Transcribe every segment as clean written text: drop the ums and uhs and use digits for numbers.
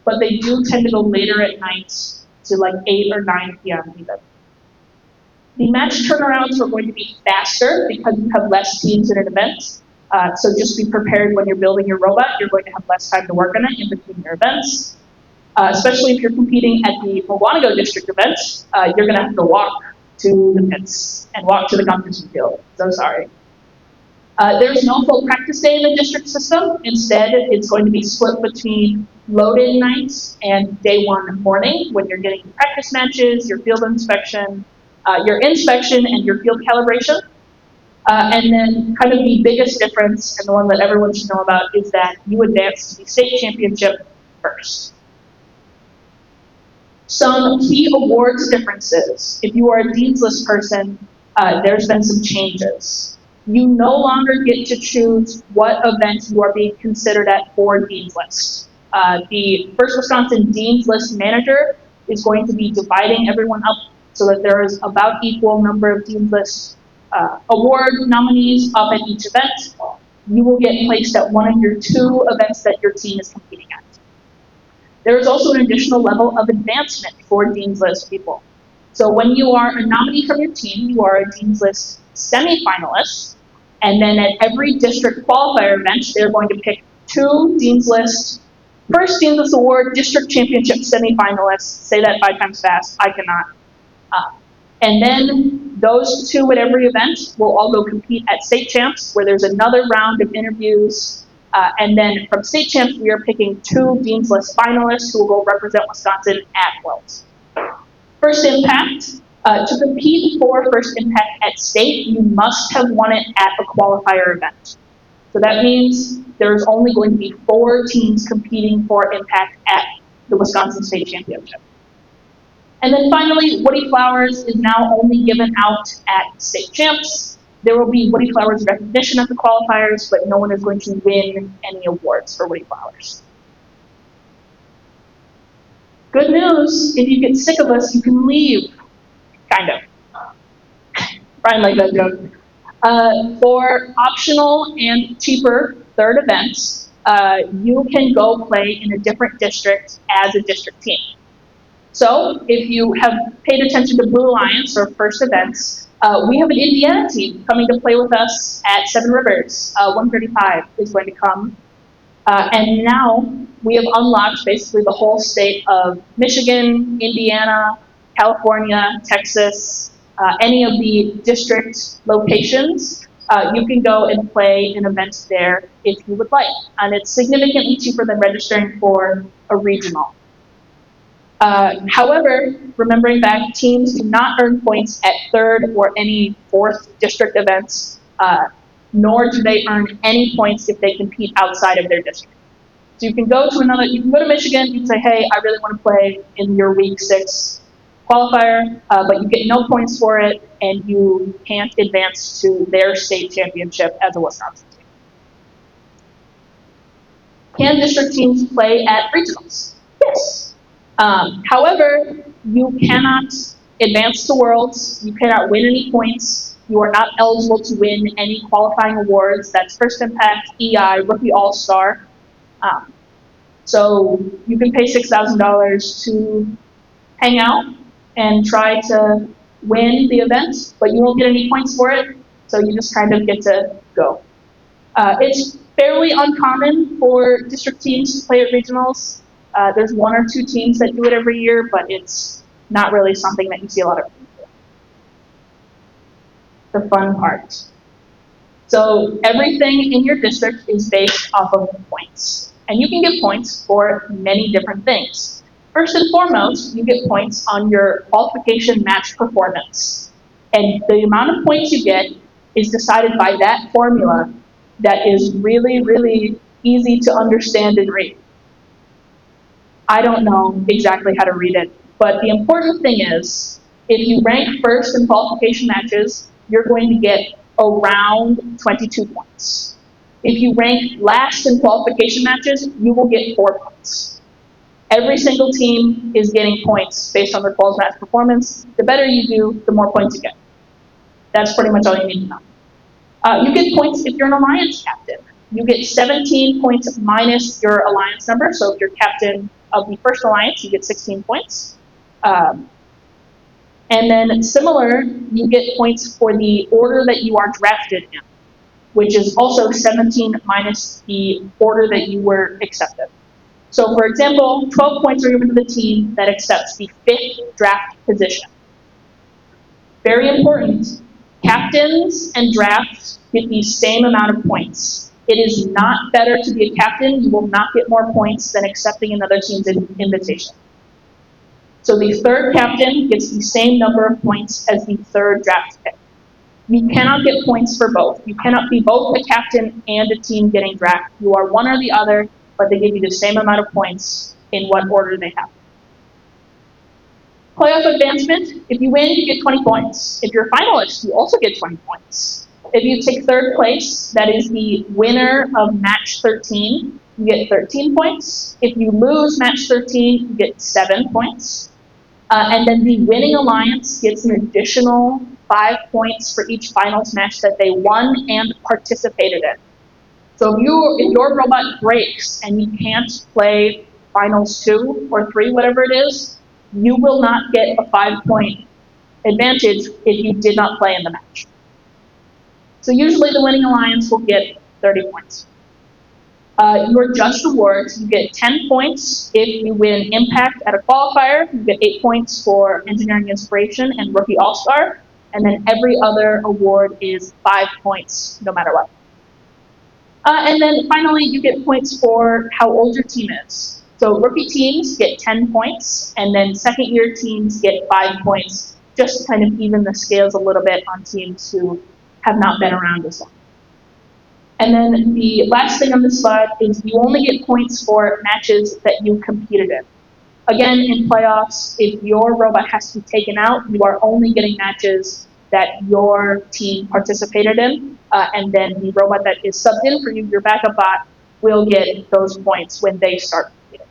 but they do tend to go later at night to like 8 or 9 p.m. even. The match turnarounds are going to be faster because you have less teams in an event. So just be prepared when you're building your robot. You're going to have less time to work on it in between your events. Especially if you're competing at the Mawanago district event, you're going to have to walk to the pits and walk to the competition field. So sorry. There's no full practice day in the district system. Instead, it's going to be split between load-in nights and day one morning when you're getting practice matches, your field inspection, your inspection and your field calibration. And then kind of the biggest difference, and the one that everyone should know about, is that you advance to the state championship first. Some key awards differences. If you are a Dean's List person, there's been some changes. You no longer get to choose what event you are being considered at for Dean's List. The First Wisconsin Dean's List manager is going to be dividing everyone up so that there is about equal number of Dean's List award nominees up at each event. You will get placed at one of your 2 events that your team is competing at. There is also an additional level of advancement for Dean's List people. So when you are a nominee from your team, you are a Dean's List semifinalist, and then at every district qualifier event, they're going to pick 2 Dean's List, first Dean's List Award, district championship semifinalists. Say that 5 times fast, I cannot. And then those 2 at every event will all go compete at state champs, where there's another round of interviews. And then from state champs, we are picking 2 Dean's List finalists who will go represent Wisconsin at Worlds. First Impact. To compete for First Impact at state, you must have won it at a qualifier event. So that means there's only going to be 4 teams competing for Impact at the Wisconsin State Championship. And then finally, Woody Flowers is now only given out at state champs. There will be Woody Flowers recognition at the qualifiers, but no one is going to win any awards for Woody Flowers. Good news, if you get sick of us, you can leave. Kind of. Brian liked that joke. For optional and cheaper third events, you can go play in a different district as a district team. So if you have paid attention to Blue Alliance or First Events, we have an Indiana team coming to play with us at Seven Rivers. 135 is going to come. And now we have unlocked basically the whole state of Michigan, Indiana, California, Texas, any of the district locations. You can go and play an event there if you would like. And it's significantly cheaper than registering for a regional. However, remembering back, teams do not earn points at third or any fourth district events, nor do they earn any points if they compete outside of their district. So you can go to Michigan, you can say, hey, I really want to play in your week 6 qualifier, but you get no points for it, and you can't advance to their state championship as a Wisconsin team. Can district teams play at regionals? Yes. However, you cannot advance to Worlds, you cannot win any points, you are not eligible to win any qualifying awards. That's First Impact, EI, Rookie All-Star. So you can pay $6,000 to hang out and try to win the event, but you won't get any points for it, so you just kind of get to go. It's fairly uncommon for district teams to play at regionals. There's 1 or 2 teams that do it every year, but it's not really something that you see a lot of people do. The fun part. So everything in your district is based off of points. And you can get points for many different things. First and foremost, you get points on your qualification match performance. And the amount of points you get is decided by that formula that is really, really easy to understand and read. I don't know exactly how to read it, but the important thing is, if you rank first in qualification matches, you're going to get around 22 points. If you rank last in qualification matches, you will get 4 points. Every single team is getting points based on their quals match performance. The better you do, the more points you get. That's pretty much all you need to know. You get points if you're an alliance captain. You get 17 points minus your alliance number. So if you're captain of the first alliance, you get 16 points. And then similar, you get points for the order that you are drafted in, which is also 17 minus the order that you were accepted. So for example, 12 points are given to the team that accepts the 5th draft position. Very important, captains and drafts get the same amount of points. It is not better to be a captain. You will not get more points than accepting another team's invitation. So the 3rd captain gets the same number of points as the 3rd draft pick. You cannot get points for both. You cannot be both a captain and a team getting drafted. You are one or the other, but they give you the same amount of points in what order they have. Playoff advancement, if you win, you get 20 points. If you're a finalist, you also get 20 points. If you take 3rd place, that is the winner of match 13, you get 13 points. If you lose match 13, you get 7 points. And then the winning alliance gets an additional 5 points for each finals match that they won and participated in. So if your robot breaks and you can't play finals 2 or 3, whatever it is, you will not get a 5-point advantage if you did not play in the match. So usually the winning alliance will get 30 points. Your just awards, you get 10 points if you win impact at a qualifier. You get 8 points for engineering inspiration and rookie all-star. And then every other award is 5 points no matter what. And then finally, you get points for how old your team is. So rookie teams get 10 points, and then second year teams get 5 points, just to kind of even the scales a little bit on teams who have not been around as long. And then the last thing on this slide is you only get points for matches that you competed in. Again, in playoffs, if your robot has to be taken out, you are only getting matches that your team participated in, and then the robot that is subbed in for you, your backup bot, will get those points when they start competing.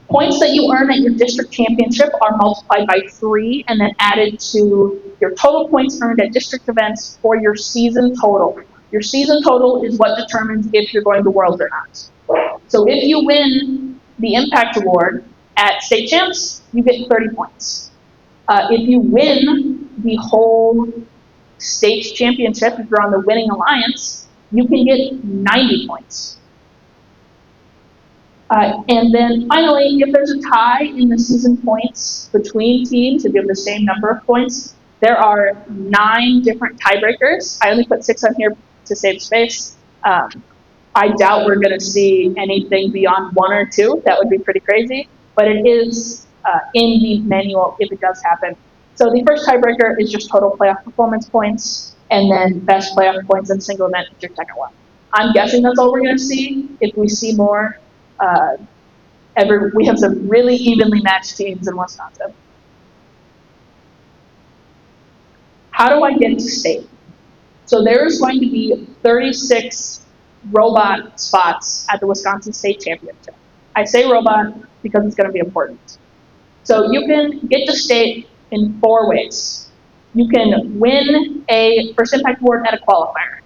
Points that you earn at your district championship are multiplied by 3 and then added to your total points earned at district events for your season total. Your season total is what determines if you're going to Worlds or not. So if you win the Impact Award at State Champs, you get 30 points. If you win the whole state championship, if you're on the winning alliance, you can get 90 points. And then finally, if there's a tie in the season points between teams, if you have the same number of points, there are 9 different tiebreakers. I only put 6 on here to save space. I doubt we're going to see anything beyond 1 or 2. That would be pretty crazy. But it is in the manual if it does happen. So the first tiebreaker is just total playoff performance points, and then best playoff points in single event is your second one. I'm guessing that's all we're going to see. If we see more, we have some really evenly matched teams in Wisconsin. How do I get to state? So there's going to be 36 robot spots at the Wisconsin State Championship. I say robot because it's going to be important. So you can get to state in 4 ways. You can win a First Impact Award at a qualifier.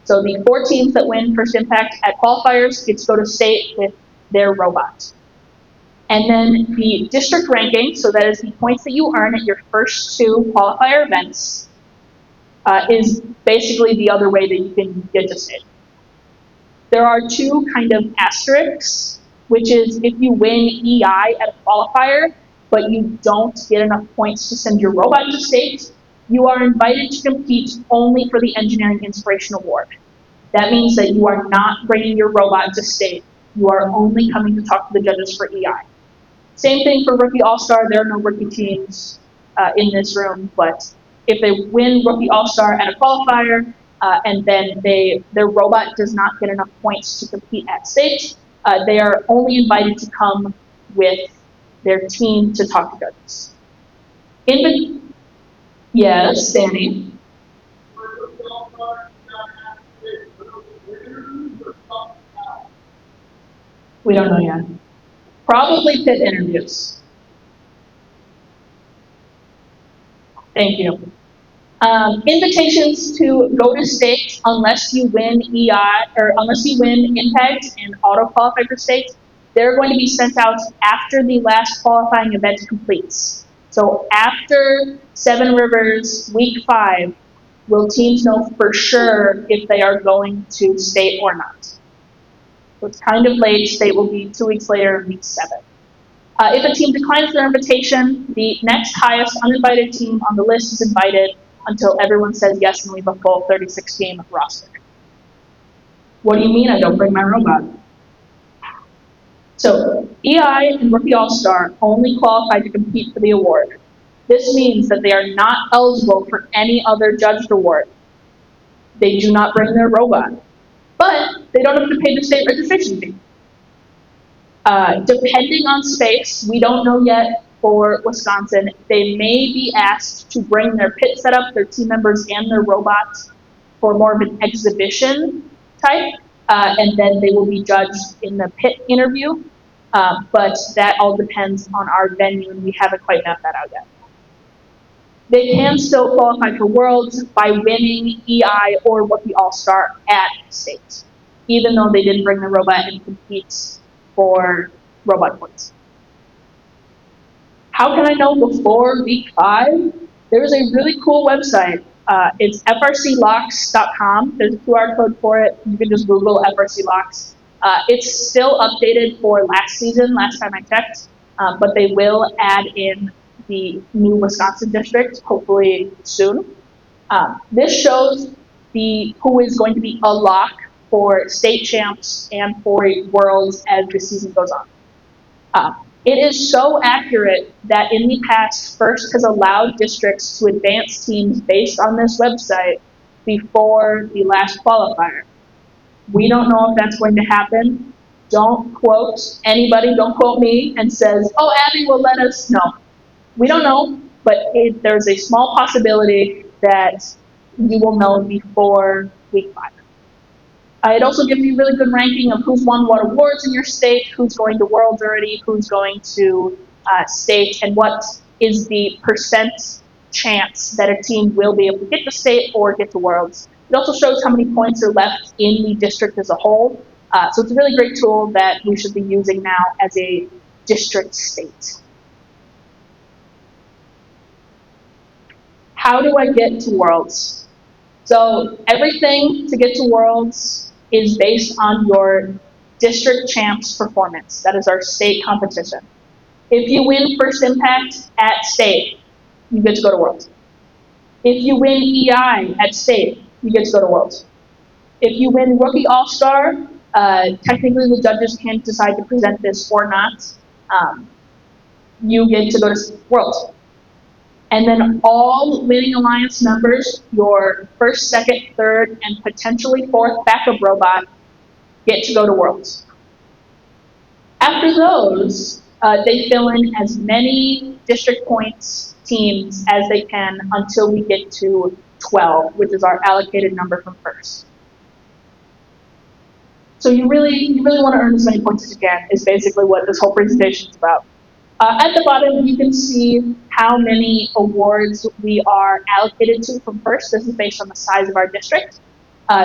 So the 4 teams that win First Impact at qualifiers get to go to state with their robot. And then the district ranking, so that is the points that you earn at your first 2 qualifier events, is basically the other way that you can get to state. There are 2 kind of asterisks, which is if you win EI at a qualifier, but you don't get enough points to send your robot to state, you are invited to compete only for the Engineering Inspiration Award. That means that you are not bringing your robot to state. You are only coming to talk to the judges for EI. Same thing for Rookie All-Star. There are no rookie teams in this room, but if they win Rookie All-Star at a qualifier, and then their robot does not get enough points to compete at state, they are only invited to come with their team to talk to judges. Yes, Danny. We don't know yet. Probably pit interviews. Thank you. Invitations to go to state unless you win EI or unless you win Impact and auto qualify for state, they're going to be sent out after the last qualifying event completes. So after Seven Rivers week 5, will teams know for sure if they are going to state or not. So it's kind of late. State will be 2 weeks later, week 7. If a team declines their invitation, the next highest uninvited team on the list is invited until everyone says yes and we have a full 36 team roster. What do you mean I don't bring my robot? So EI and Rookie All-Star only qualify to compete for the award. This means that they are not eligible for any other judged award. They do not bring their robot, but they don't have to pay the state registration fee. Depending on space, we don't know yet for Wisconsin, they may be asked to bring their pit setup, their team members, and their robots for more of an exhibition type, and then they will be judged in the pit interview. But that all depends on our venue, and we haven't quite mapped that out yet. They can still qualify for Worlds by winning EI or Rookie All-Star at state, even though they didn't bring the robot and compete for robot points. How can I know before week 5? There's a really cool website. It's frclocks.com. There's a QR code for it. You can just Google FRC Locks. It's still updated for last season, last time I checked, but they will add in the new Wisconsin district, hopefully soon. This shows who is going to be a lock for state champs and for Worlds as the season goes on. It is so accurate that in the past, FIRST has allowed districts to advance teams based on this website before the last qualifier. We don't know if that's going to happen. Don't quote anybody, don't quote me and says, oh, Abby will let us know. We don't know, but there's a small possibility that you will know before week 5. It also gives you a really good ranking of who's won what awards in your state, who's going to Worlds already, who's going to state, and what is the percent chance that a team will be able to get to state or get to Worlds. It also shows how many points are left in the district as a whole. So it's a really great tool that we should be using now as a district state. How do I get to Worlds? So everything to get to Worlds is based on your district champs performance. That is our state competition. If you win First Impact at state, you get to go to Worlds. If you win EI at state, you get to go to Worlds. If you win Rookie All-Star, technically the judges can decide to present this or not. You get to go to Worlds. And then all Winning Alliance members, your first, second, third, and potentially fourth backup robot, get to go to Worlds. After those, they fill in as many district points teams as they can until we get to 12, which is our allocated number from FIRST. So you really want to earn as many points as you can is basically what this whole presentation is about. At the bottom, you can see how many awards we are allocated to from FIRST. This is based on the size of our district.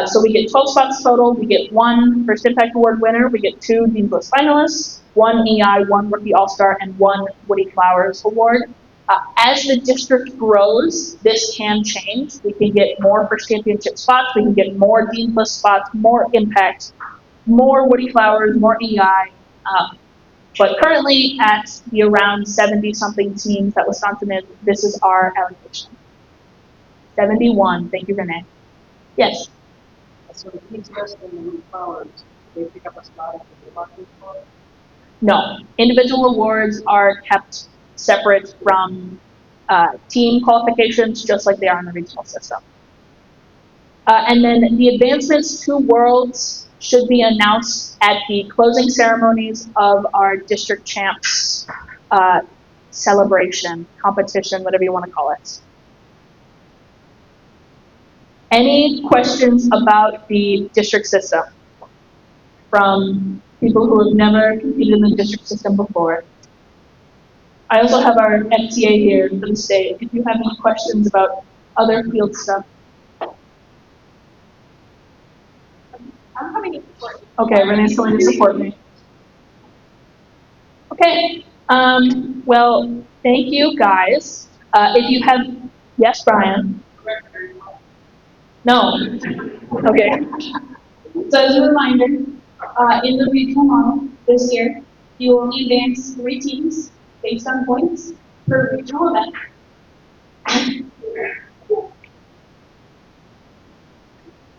So we get 12 spots total. We get 1 First Impact Award winner. We get 2 Dean's List finalists, 1 EI, 1 Rookie All-Star, and 1 Woody Flowers Award. As the district grows, this can change. We can get more First Championship spots. We can get more Dean's List spots, more Impact, more Woody Flowers, more EI. But currently at the around 70-something teams that Wisconsin is, this is our allocation. 71. Thank you, Renee. Yes? So the teams less than the Woody Flowers, they pick up a spot at the Robotics for? No. Individual awards are kept separate from team qualifications, just like they are in the regional system. And then the advancements to Worlds should be announced at the closing ceremonies of our district champs celebration, competition, whatever you want to call it. Any questions about the district system from people who have never competed in the district system before? I also have our FTA here for the state. If you have any questions about Other field stuff. I'm coming to support you. Okay, Renee's going to support me. Okay, well, thank you guys. If you have, yes, Brian? No. Okay. So as a reminder, in the regional model this year, you only advance 3 teams based on points per regional event.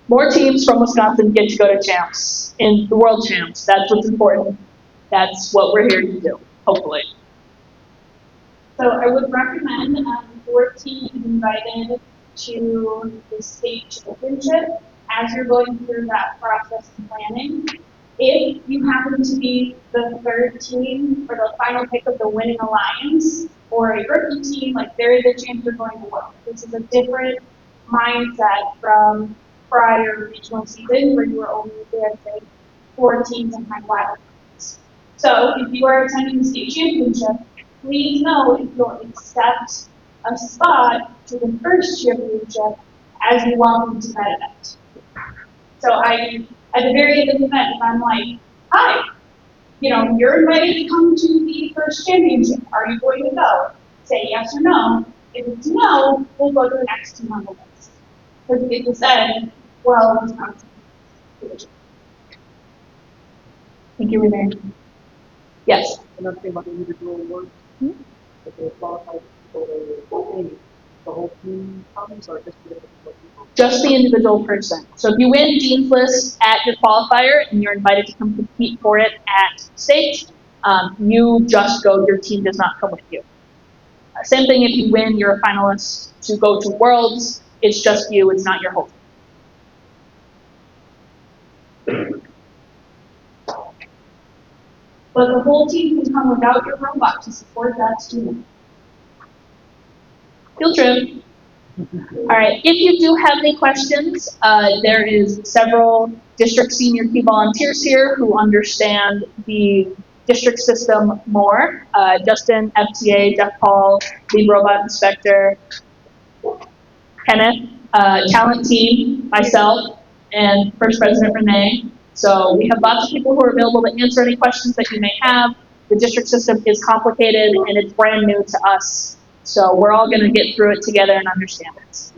More teams from Wisconsin get to go to champs, in the world champs. That's what's important. That's what we're here to do, hopefully. So I would recommend 4 teams invited to the state championship as you're going through that process and planning. If you happen to be the third team or the final pick of the winning alliance or a rookie team, like there is a chance you're going to work. This is a different mindset from prior regional season where you were only advancing 4 teams and high wild cards. So if you are attending the state championship, please know if you'll accept a spot to the first championship as you walk into that event. So at the very end of the event, if I'm like, hi, you're invited to come to the first championship. Are you going to go? Say yes or no. If it's no, we'll go to the next team on the list. Because if it's said, well, it's not. Thank you, Renee. Yes? Another thing about the individual awards, if they qualify for the whole team comes or just the individual people? Just the individual person. So if you win Dean's List at your qualifier and you're invited to come compete for it at state, you just go, your team does not come with you. Same thing if you win, you're a finalist to go to Worlds, it's just you, it's not your whole team. But the whole team can come without your robot to support that student. Field trip. All right, if you do have any questions, there is several district senior key volunteers here who understand the district system more. Justin, FTA, Jeff Paul, lead robot inspector, Kenneth, talent team, myself, and First President Renee. So we have lots of people who are available to answer any questions that you may have. The district system is complicated and it's brand new to us. So we're all going to get through it together and understand it.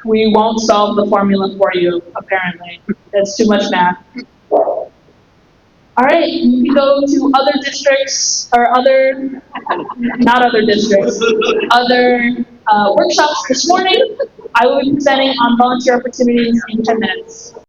We won't solve the formula for you, apparently. That's too much math. All right, you can go to other districts or not other districts, other workshops this morning. I will be presenting on volunteer opportunities in 10 minutes.